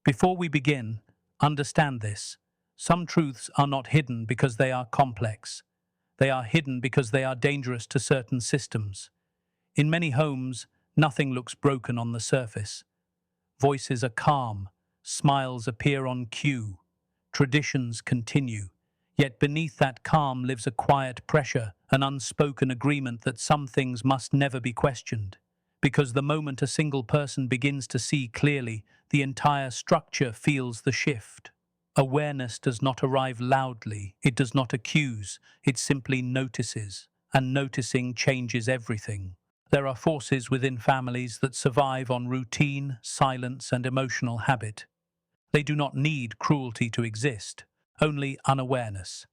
Before we begin, understand this. Some truths are not hidden because they are complex. They are hidden because they are dangerous to certain systems. In many homes, nothing looks broken on the surface. Voices are calm, smiles appear on cue, traditions continue. Yet beneath that calm lives a quiet pressure, an unspoken agreement that some things must never be questioned. Because the moment a single person begins to see clearly, the entire structure feels the shift. Awareness does not arrive loudly, it does not accuse, it simply notices, and noticing changes everything. There are forces within families that survive on routine, silence, and emotional habit. They do not need cruelty to exist, only unawareness.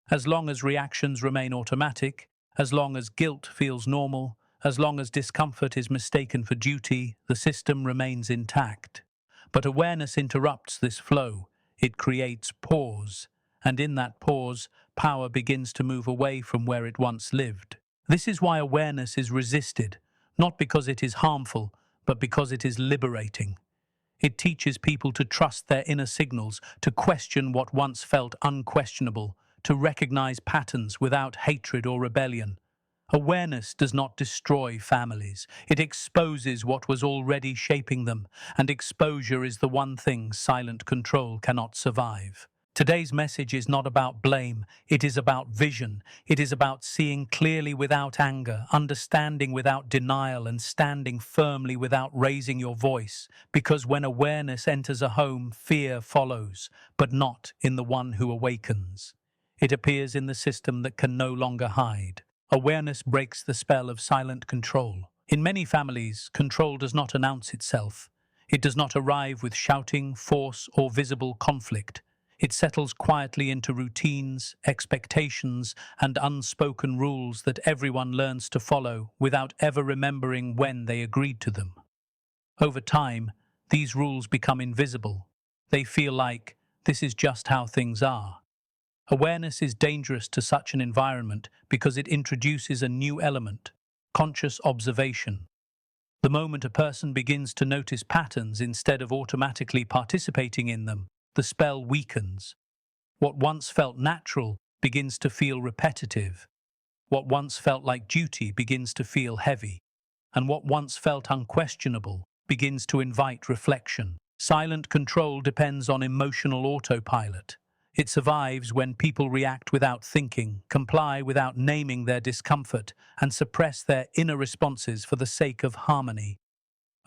As long as reactions remain automatic, as long as guilt feels normal, as long as discomfort is mistaken for duty, the system remains intact. But awareness interrupts this flow. It creates pause, and in that pause, power begins to move away from where it once lived. This is why awareness is resisted, not because it is harmful, but because it is liberating. It teaches people to trust their inner signals, to question what once felt unquestionable, to recognize patterns without hatred or rebellion. Awareness does not destroy families. It exposes what was already shaping them, and exposure is the one thing silent control cannot survive. Today's message is not about blame, it is about vision. It is about seeing clearly without anger, understanding without denial, and standing firmly without raising your voice. Because when awareness enters a home, fear follows, but not in the one who awakens. It appears in the system that can no longer hide. Awareness breaks the spell of silent control. In many families, control does not announce itself. It does not arrive with shouting, force, or visible conflict. It settles quietly into routines, expectations, and unspoken rules that everyone learns to follow without ever remembering when they agreed to them. Over time, these rules become invisible. They feel like, this is just how things are. Awareness is dangerous to such an environment because it introduces a new element, conscious observation. The moment a person begins to notice patterns instead of automatically participating in them, the spell weakens. What once felt natural begins to feel repetitive. What once felt like duty begins to feel heavy. And what once felt unquestionable begins to invite reflection. Silent control depends on emotional autopilot. It survives when people react without thinking, comply without naming their discomfort, and suppress their inner responses for the sake of harmony.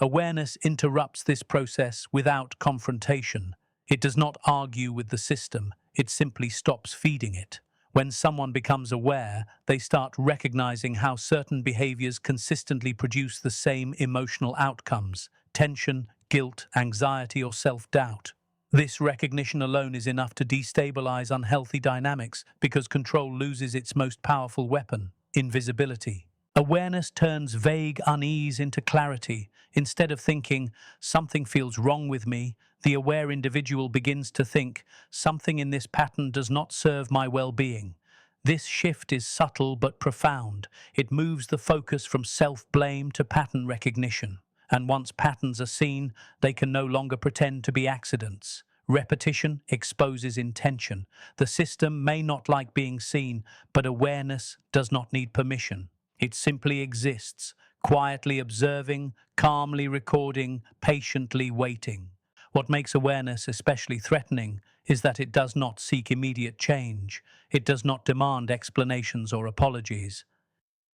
Awareness interrupts this process without confrontation. It does not argue with the system, it simply stops feeding it. When someone becomes aware, they start recognizing how certain behaviors consistently produce the same emotional outcomes: tension, guilt, anxiety, or self-doubt. This recognition alone is enough to destabilize unhealthy dynamics because control loses its most powerful weapon, invisibility. Awareness turns vague unease into clarity. Instead of thinking, something feels wrong with me, the aware individual begins to think, something in this pattern does not serve my well-being. This shift is subtle but profound. It moves the focus from self-blame to pattern recognition. And once patterns are seen, they can no longer pretend to be accidents. Repetition exposes intention. The system may not like being seen, but awareness does not need permission. It simply exists, quietly observing, calmly recording, patiently waiting. What makes awareness especially threatening is that it does not seek immediate change. It does not demand explanations or apologies.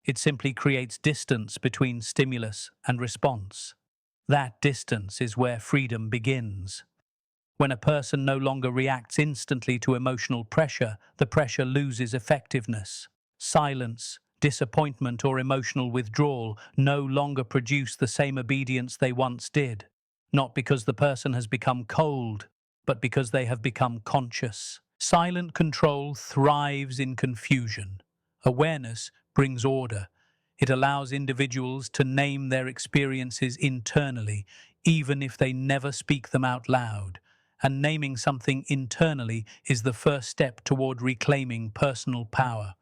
It simply creates distance between stimulus and response. That distance is where freedom begins. When a person no longer reacts instantly to emotional pressure, the pressure loses effectiveness. Silence, disappointment, or emotional withdrawal no longer produce the same obedience they once did. Not because the person has become cold, but because they have become conscious. Silent control thrives in confusion. Awareness brings order. It allows individuals to name their experiences internally, even if they never speak them out loud. And naming something internally is the first step toward reclaiming personal power.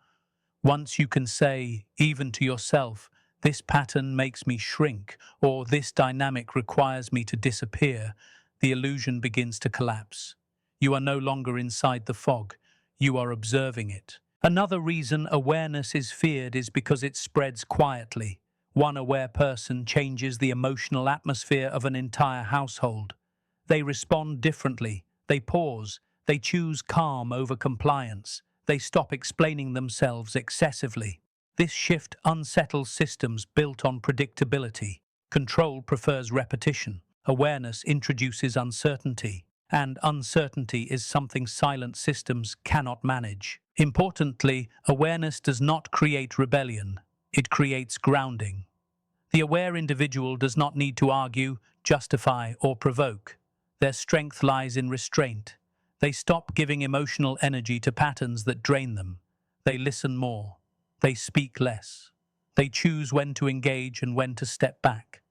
Once you can say, even to yourself, this pattern makes me shrink, or this dynamic requires me to disappear, the illusion begins to collapse. You are no longer inside the fog, you are observing it. Another reason awareness is feared is because it spreads quietly. One aware person changes the emotional atmosphere of an entire household. They respond differently, they pause, they choose calm over compliance, they stop explaining themselves excessively. This shift unsettles systems built on predictability. Control prefers repetition. Awareness introduces uncertainty, and uncertainty is something silent systems cannot manage. Importantly, awareness does not create rebellion, it creates grounding. The aware individual does not need to argue, justify, or provoke. Their strength lies in restraint. They stop giving emotional energy to patterns that drain them. They listen more. They speak less. They choose when to engage and when to step back.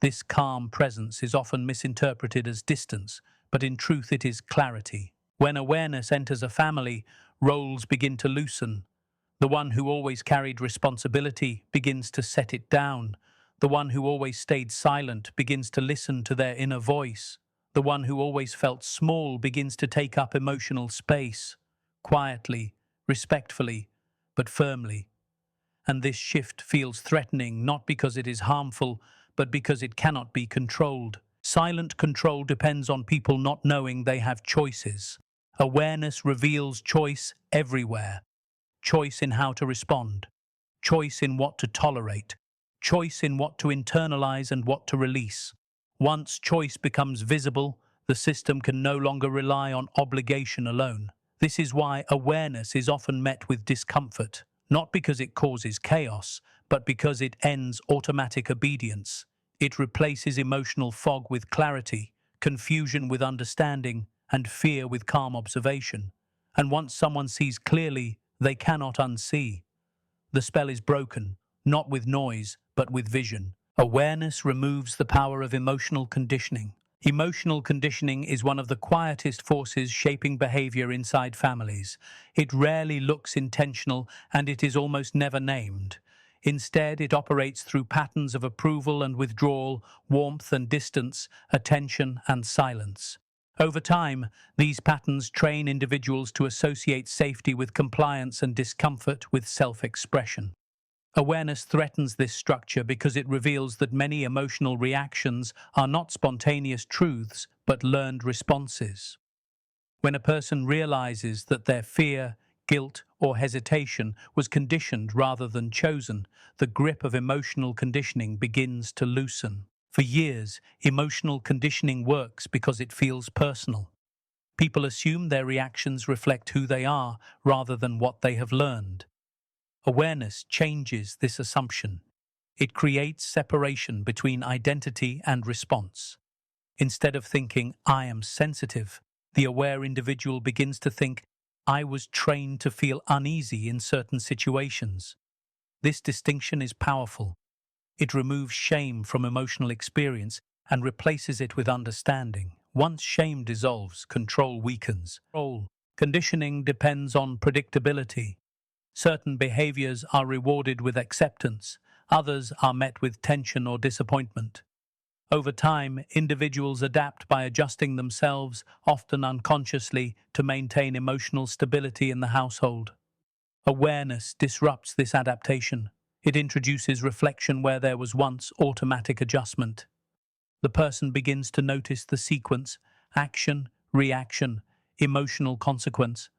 This calm presence is often misinterpreted as distance, but in truth it is clarity. When awareness enters a family, roles begin to loosen. The one who always carried responsibility begins to set it down. The one who always stayed silent begins to listen to their inner voice. The one who always felt small begins to take up emotional space, quietly, respectfully, but firmly. And this shift feels threatening not because it is harmful, but because it cannot be controlled. Silent control depends on people not knowing they have choices. Awareness reveals choice everywhere. Choice in how to respond, choice in what to tolerate, choice in what to internalize and what to release. Once choice becomes visible, the system can no longer rely on obligation alone. This is why awareness is often met with discomfort, not because it causes chaos, but because it ends automatic obedience. It replaces emotional fog with clarity, confusion with understanding, and fear with calm observation. And once someone sees clearly, they cannot unsee. The spell is broken, not with noise, but with vision. Awareness removes the power of emotional conditioning. Emotional conditioning is one of the quietest forces shaping behavior inside families. It rarely looks intentional, and it is almost never named. Instead, it operates through patterns of approval and withdrawal, warmth and distance, attention and silence. Over time, these patterns train individuals to associate safety with compliance and discomfort with self-expression. Awareness threatens this structure because it reveals that many emotional reactions are not spontaneous truths, but learned responses. When a person realizes that their fear, guilt, or hesitation was conditioned rather than chosen, the grip of emotional conditioning begins to loosen. For years, emotional conditioning works because it feels personal. People assume their reactions reflect who they are rather than what they have learned. Awareness changes this assumption. It creates separation between identity and response. Instead of thinking, I am sensitive, the aware individual begins to think, I was trained to feel uneasy in certain situations. This distinction is powerful. It removes shame from emotional experience and replaces it with understanding. Once shame dissolves, control weakens. Conditioning depends on predictability. Certain behaviors are rewarded with acceptance, others are met with tension or disappointment. Over time, individuals adapt by adjusting themselves, often unconsciously, to maintain emotional stability in the household. Awareness disrupts this adaptation. It introduces reflection where there was once automatic adjustment. The person begins to notice the sequence, action, reaction, emotional consequence,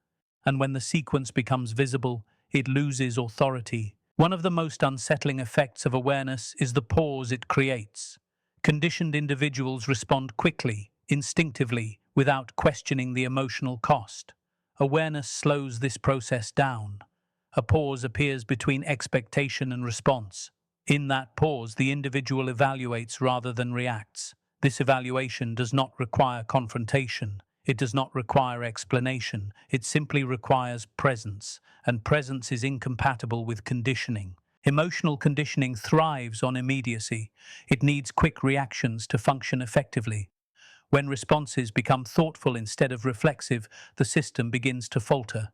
and when the sequence becomes visible, it loses authority. One of the most unsettling effects of awareness is the pause it creates. Conditioned individuals respond quickly, instinctively, without questioning the emotional cost. Awareness slows this process down. A pause appears between expectation and response. In that pause, the individual evaluates rather than reacts. This evaluation does not require confrontation. It does not require explanation. It simply requires presence, and presence is incompatible with conditioning. Emotional conditioning thrives on immediacy. It needs quick reactions to function effectively. When responses become thoughtful instead of reflexive, the system begins to falter.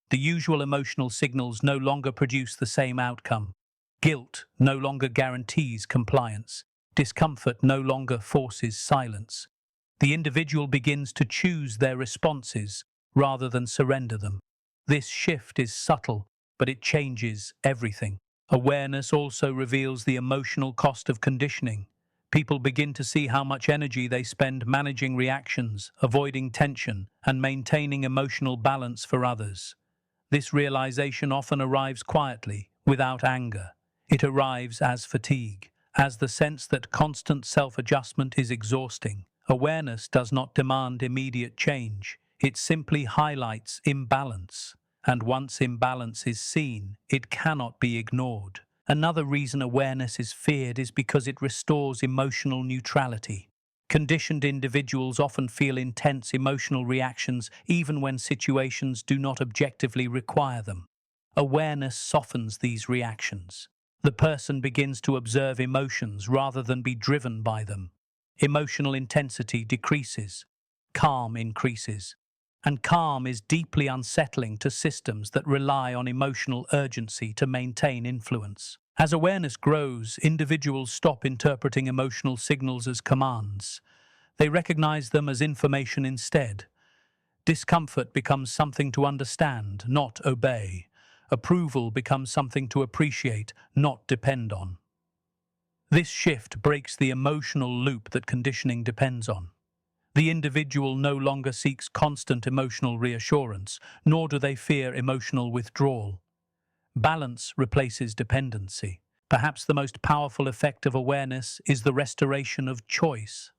The usual emotional signals no longer produce the same outcome. Guilt no longer guarantees compliance. Discomfort no longer forces silence. The individual begins to choose their responses rather than surrender them. This shift is subtle, but it changes everything. Awareness also reveals the emotional cost of conditioning. People begin to see how much energy they spend managing reactions, avoiding tension, and maintaining emotional balance for others. This realization often arrives quietly, without anger. It arrives as fatigue, as the sense that constant self-adjustment is exhausting. Awareness does not demand immediate change. It simply highlights imbalance. And once imbalance is seen, it cannot be ignored. Another reason awareness is feared is because it restores emotional neutrality. Conditioned individuals often feel intense emotional reactions even when situations do not objectively require them. Awareness softens these reactions. The person begins to observe emotions rather than be driven by them. Emotional intensity decreases, calm increases, and calm is deeply unsettling to systems that rely on emotional urgency to maintain influence. As awareness grows, individuals stop interpreting emotional signals as commands. They recognize them as information instead. Discomfort becomes something to understand, not obey. Approval becomes something to appreciate, not depend on. This shift breaks the emotional loop that conditioning depends on. The individual no longer seeks constant emotional reassurance, nor do they fear emotional withdrawal. Balance replaces dependency. Perhaps the most powerful effect of awareness is the restoration of choice.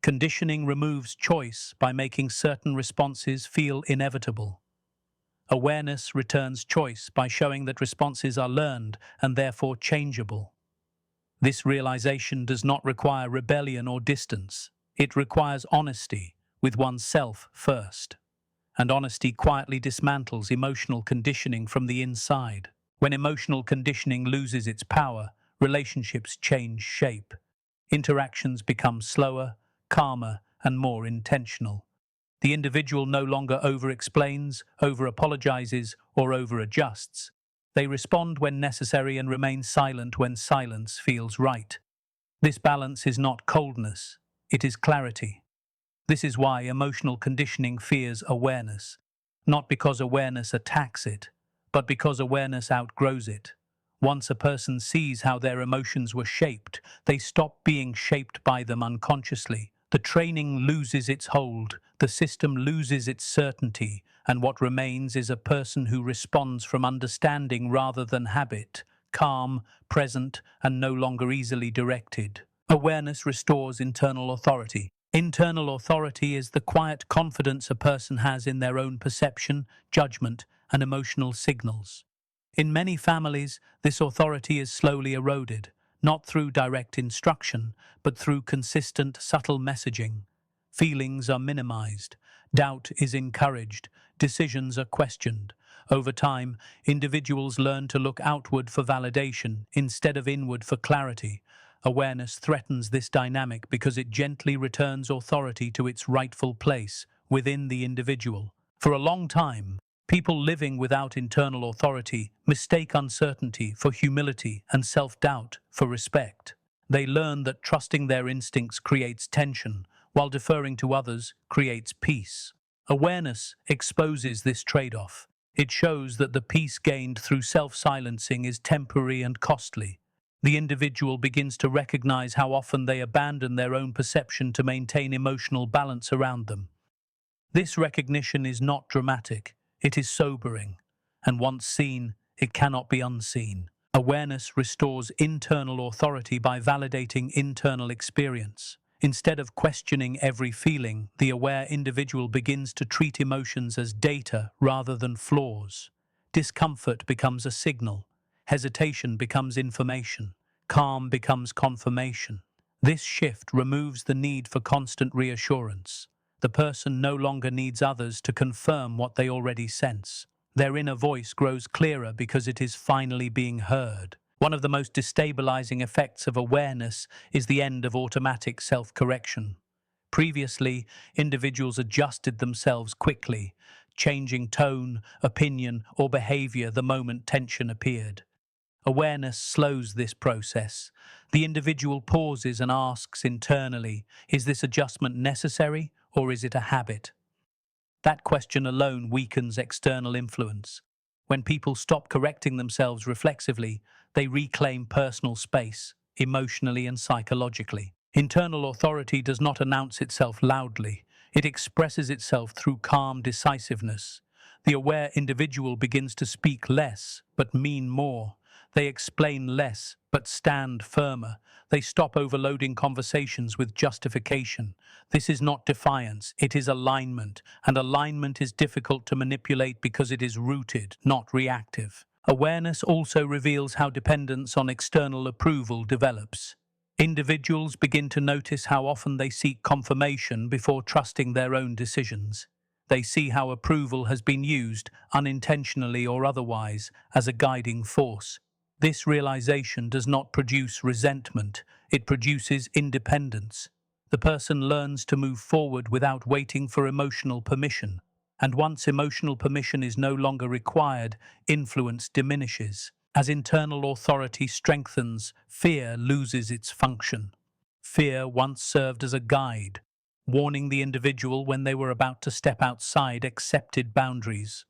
Conditioning removes choice by making certain responses feel inevitable. Awareness returns choice by showing that responses are learned and therefore changeable. This realization does not require rebellion or distance. It requires honesty with oneself first. And honesty quietly dismantles emotional conditioning from the inside. When emotional conditioning loses its power, relationships change shape. Interactions become slower, calmer, and more intentional. The individual no longer over-explains, over-apologizes, or over-adjusts. They respond when necessary and remain silent when silence feels right. This balance is not coldness, it is clarity. This is why emotional conditioning fears awareness, not because awareness attacks it, but because awareness outgrows it. Once a person sees how their emotions were shaped, they stop being shaped by them unconsciously. The training loses its hold, the system loses its certainty, and what remains is a person who responds from understanding rather than habit, calm, present, and no longer easily directed. Awareness restores internal authority. Internal authority is the quiet confidence a person has in their own perception, judgment, and emotional signals. In many families, this authority is slowly eroded, not through direct instruction, but through consistent, subtle messaging. Feelings are minimized, doubt is encouraged, decisions are questioned. Over time, individuals learn to look outward for validation instead of inward for clarity. Awareness threatens this dynamic because it gently returns authority to its rightful place within the individual. For a long time, people living without internal authority mistake uncertainty for humility and self-doubt for respect. They learn that trusting their instincts creates tension, while deferring to others creates peace. Awareness exposes this trade-off. It shows that the peace gained through self-silencing is temporary and costly. The individual begins to recognize how often they abandon their own perception to maintain emotional balance around them. This recognition is not dramatic, it is sobering, and once seen, it cannot be unseen. Awareness restores internal authority by validating internal experience. Instead of questioning every feeling, the aware individual begins to treat emotions as data rather than flaws. Discomfort becomes a signal, hesitation becomes information, calm becomes confirmation. This shift removes the need for constant reassurance. The person no longer needs others to confirm what they already sense. Their inner voice grows clearer because it is finally being heard. One of the most destabilizing effects of awareness is the end of automatic self-correction. Previously, individuals adjusted themselves quickly, changing tone, opinion, or behavior the moment tension appeared. Awareness slows this process. The individual pauses and asks internally, is this adjustment necessary or is it a habit? That question alone weakens external influence. When people stop correcting themselves reflexively, they reclaim personal space, emotionally and psychologically. Internal authority does not announce itself loudly. It expresses itself through calm decisiveness. The aware individual begins to speak less, but mean more. They explain less, but stand firmer. They stop overloading conversations with justification. This is not defiance, it is alignment, and alignment is difficult to manipulate because it is rooted, not reactive. Awareness also reveals how dependence on external approval develops. Individuals begin to notice how often they seek confirmation before trusting their own decisions. They see how approval has been used, unintentionally or otherwise, as a guiding force. This realization does not produce resentment, it produces independence. The person learns to move forward without waiting for emotional permission. And once emotional permission is no longer required, influence diminishes. As internal authority strengthens, fear loses its function. Fear once served as a guide, warning the individual when they were about to step outside accepted boundaries.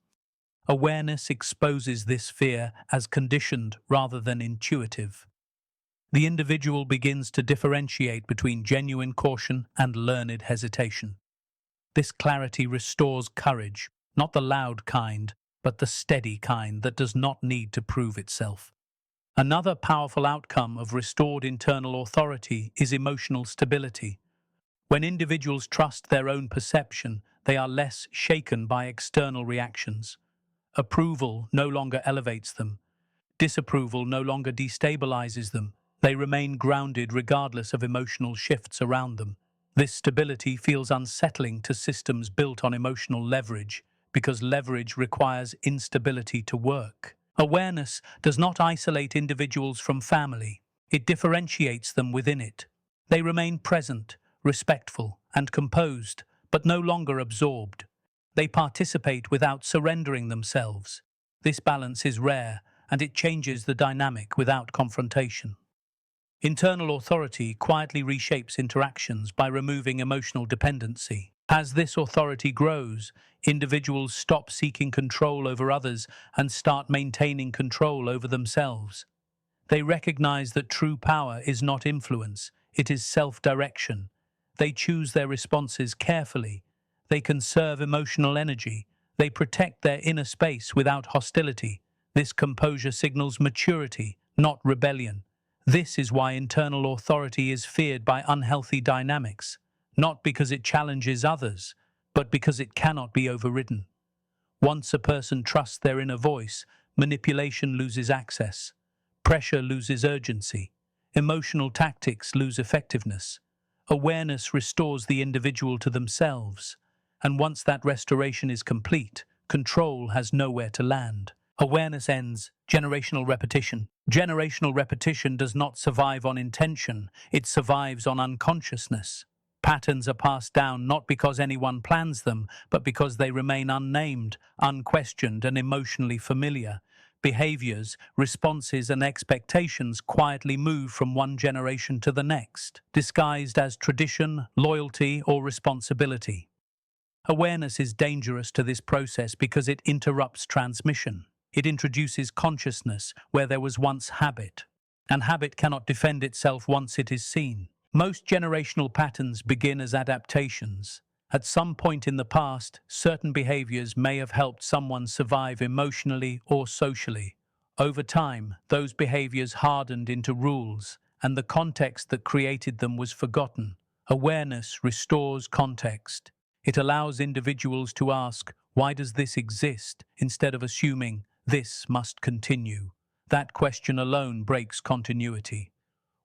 Awareness exposes this fear as conditioned rather than intuitive. The individual begins to differentiate between genuine caution and learned hesitation. This clarity restores courage, not the loud kind, but the steady kind that does not need to prove itself. Another powerful outcome of restored internal authority is emotional stability. When individuals trust their own perception, they are less shaken by external reactions. Approval no longer elevates them. Disapproval no longer destabilizes them. They remain grounded regardless of emotional shifts around them. This stability feels unsettling to systems built on emotional leverage, because leverage requires instability to work. Awareness does not isolate individuals from family. It differentiates them within it. They remain present, respectful, and composed, but no longer absorbed. They participate without surrendering themselves. This balance is rare, and it changes the dynamic without confrontation. Internal authority quietly reshapes interactions by removing emotional dependency. As this authority grows, individuals stop seeking control over others and start maintaining control over themselves. They recognize that true power is not influence, it is self-direction. They choose their responses carefully. They conserve emotional energy. They protect their inner space without hostility. This composure signals maturity, not rebellion. This is why internal authority is feared by unhealthy dynamics, not because it challenges others, but because it cannot be overridden. Once a person trusts their inner voice, manipulation loses access, pressure loses urgency, emotional tactics lose effectiveness, awareness restores the individual to themselves, and once that restoration is complete, control has nowhere to land. Awareness ends. Generational repetition. Generational repetition does not survive on intention, it survives on unconsciousness. Patterns are passed down not because anyone plans them, but because they remain unnamed, unquestioned, and emotionally familiar. Behaviors, responses, and expectations quietly move from one generation to the next, disguised as tradition, loyalty, or responsibility. Awareness is dangerous to this process because it interrupts transmission. It introduces consciousness where there was once habit, and habit cannot defend itself once it is seen. Most generational patterns begin as adaptations. At some point in the past, certain behaviors may have helped someone survive emotionally or socially. Over time, those behaviors hardened into rules, and the context that created them was forgotten. Awareness restores context. It allows individuals to ask, why does this exist, instead of assuming, this must continue. That question alone breaks continuity.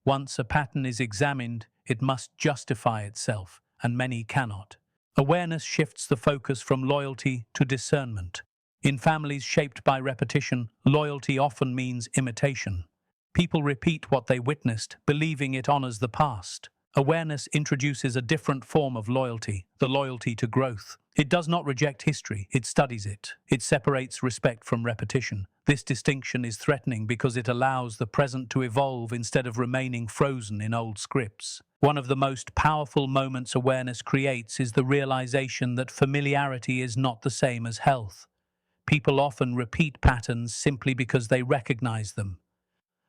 Once a pattern is examined, it must justify itself, and many cannot. Awareness shifts the focus from loyalty to discernment. In families shaped by repetition, loyalty often means imitation. People repeat what they witnessed, believing it honors the past. Awareness introduces a different form of loyalty, the loyalty to growth. It does not reject history, it studies it. It separates respect from repetition. This distinction is threatening because it allows the present to evolve instead of remaining frozen in old scripts. One of the most powerful moments awareness creates is the realization that familiarity is not the same as health. People often repeat patterns simply because they recognize them.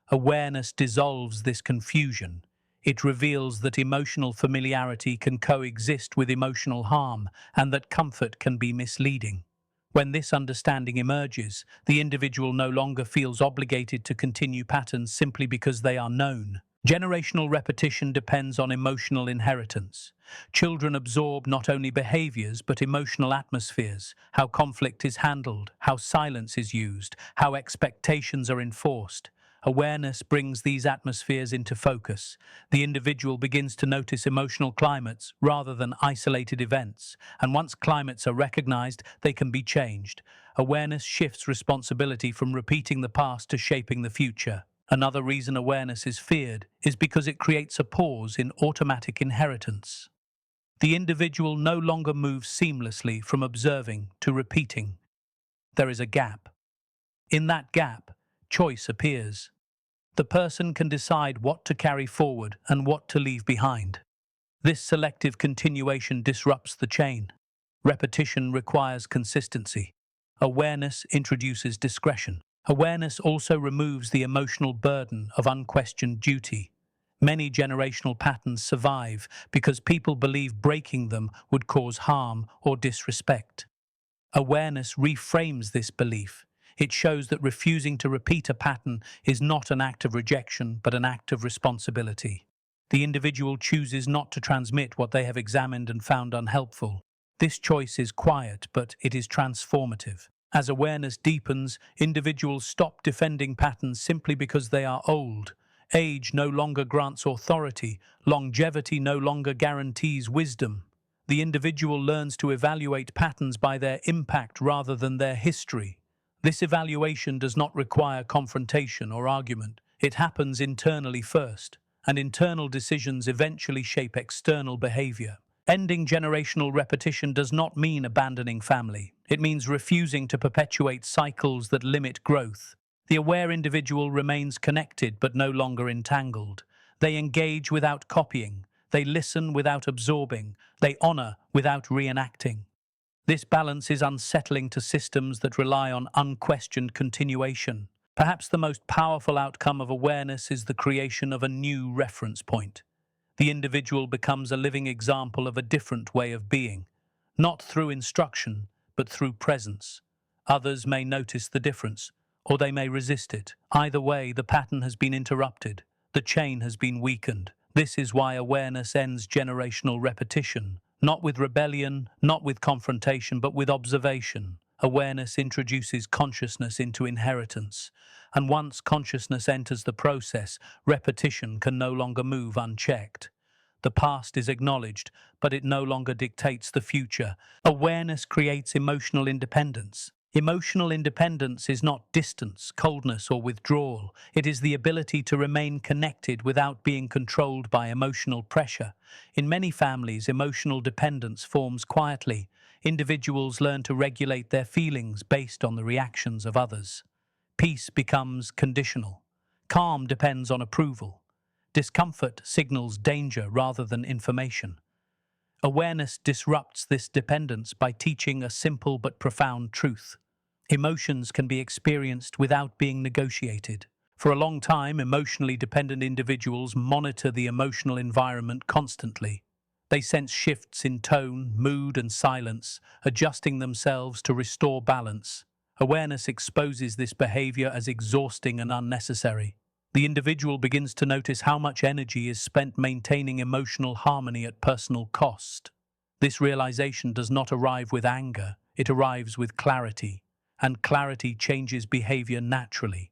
Awareness dissolves this confusion. It reveals that emotional familiarity can coexist with emotional harm and that comfort can be misleading. When this understanding emerges, the individual no longer feels obligated to continue patterns simply because they are known. Generational repetition depends on emotional inheritance. Children absorb not only behaviors but emotional atmospheres, how conflict is handled, how silence is used, how expectations are enforced. Awareness brings these atmospheres into focus. The individual begins to notice emotional climates rather than isolated events, and once climates are recognized, they can be changed. Awareness shifts responsibility from repeating the past to shaping the future. Another reason awareness is feared is because it creates a pause in automatic inheritance. The individual no longer moves seamlessly from observing to repeating. There is a gap. In that gap, choice appears. The person can decide what to carry forward and what to leave behind. This selective continuation disrupts the chain. Repetition requires consistency. Awareness introduces discretion. Awareness also removes the emotional burden of unquestioned duty. Many generational patterns survive because people believe breaking them would cause harm or disrespect. Awareness reframes this belief. It shows that refusing to repeat a pattern is not an act of rejection, but an act of responsibility. The individual chooses not to transmit what they have examined and found unhelpful. This choice is quiet, but it is transformative. As awareness deepens, individuals stop defending patterns simply because they are old. Age no longer grants authority. Longevity no longer guarantees wisdom. The individual learns to evaluate patterns by their impact rather than their history. This evaluation does not require confrontation or argument. It happens internally first, and internal decisions eventually shape external behavior. Ending generational repetition does not mean abandoning family. It means refusing to perpetuate cycles that limit growth. The aware individual remains connected but no longer entangled. They engage without copying. They listen without absorbing. They honor without reenacting. This balance is unsettling to systems that rely on unquestioned continuation. Perhaps the most powerful outcome of awareness is the creation of a new reference point. The individual becomes a living example of a different way of being, not through instruction, but through presence. Others may notice the difference, or they may resist it. Either way, the pattern has been interrupted. The chain has been weakened. This is why awareness ends generational repetition, not with rebellion, not with confrontation, but with observation. Awareness introduces consciousness into inheritance, and once consciousness enters the process, repetition can no longer move unchecked. The past is acknowledged, but it no longer dictates the future. Awareness creates emotional independence. Emotional independence is not distance, coldness, or withdrawal. It is the ability to remain connected without being controlled by emotional pressure. In many families, emotional dependence forms quietly. Individuals learn to regulate their feelings based on the reactions of others. Peace becomes conditional. Calm depends on approval. Discomfort signals danger rather than information. Awareness disrupts this dependence by teaching a simple but profound truth. Emotions can be experienced without being negotiated. For a long time, emotionally dependent individuals monitor the emotional environment constantly. They sense shifts in tone, mood, and silence, adjusting themselves to restore balance. Awareness exposes this behavior as exhausting and unnecessary. The individual begins to notice how much energy is spent maintaining emotional harmony at personal cost. This realization does not arrive with anger, it arrives with clarity, and clarity changes behavior naturally.